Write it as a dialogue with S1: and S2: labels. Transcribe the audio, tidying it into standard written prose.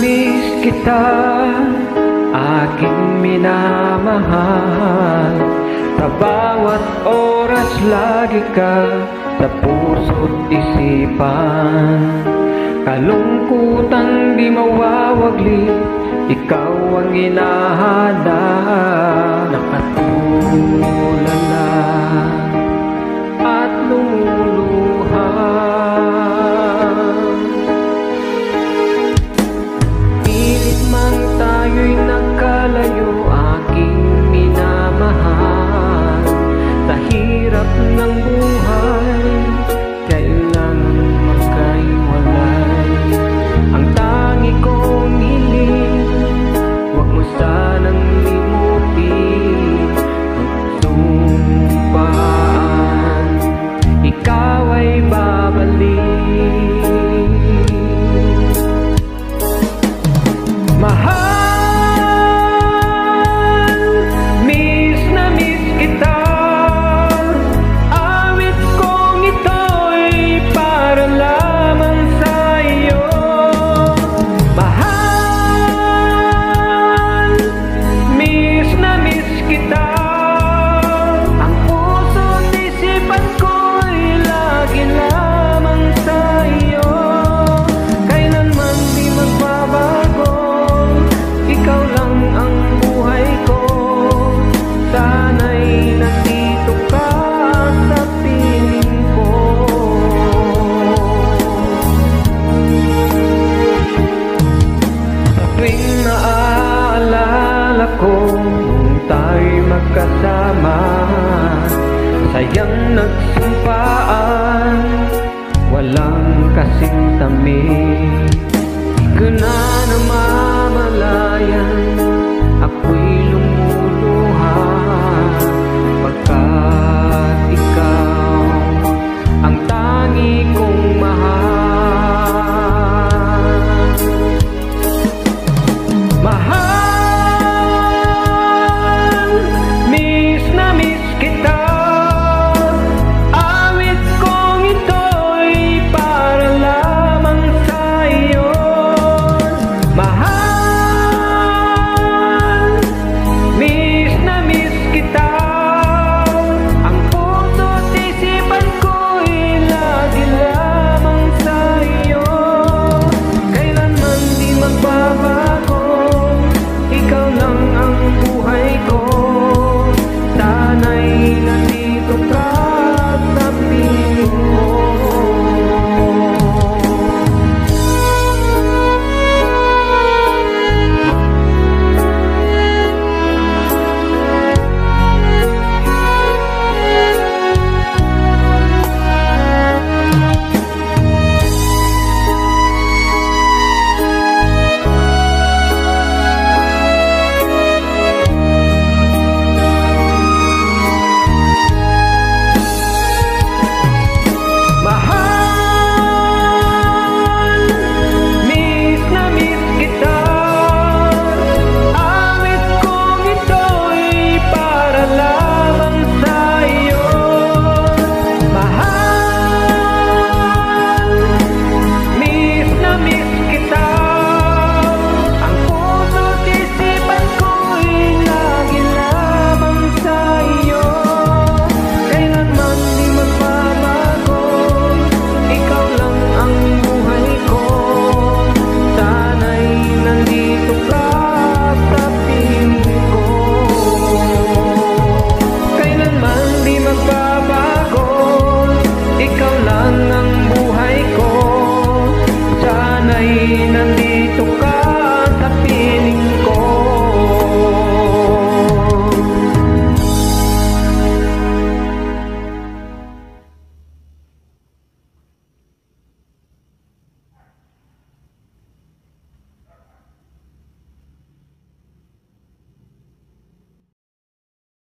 S1: miss kita, aking minamahal. Sa bawat oras lagi ka sa puso't isipan. Kalungkutang di mawawagli, ikaw ang hinahanap. Nakatulala at lumuluha, pilit mang tayo'y nagkalayo, aking minamahal. Sa hirap ng buhay, kailangang magkahiwalay. Ang tangi kong hiling, huwag mo sanang limutin. Magsumpaan, ikaw ay babalik. Mahal, miss na miss kita. Awit kong ito'y para lamang sa iyo. Mahal, miss na miss kita. Ang puso't isipan ko'y lagi lamang sa iyo. Kailanman di magbabago, ikaw lang ang buhay ko. Sana'y nandito ka sa piling ko. Sa tuwing naaalala ko nung tayo'y magkasama, sayang nagsumpaan, walang kasing tamis. Di ko na namamalayan, ako'y lumuha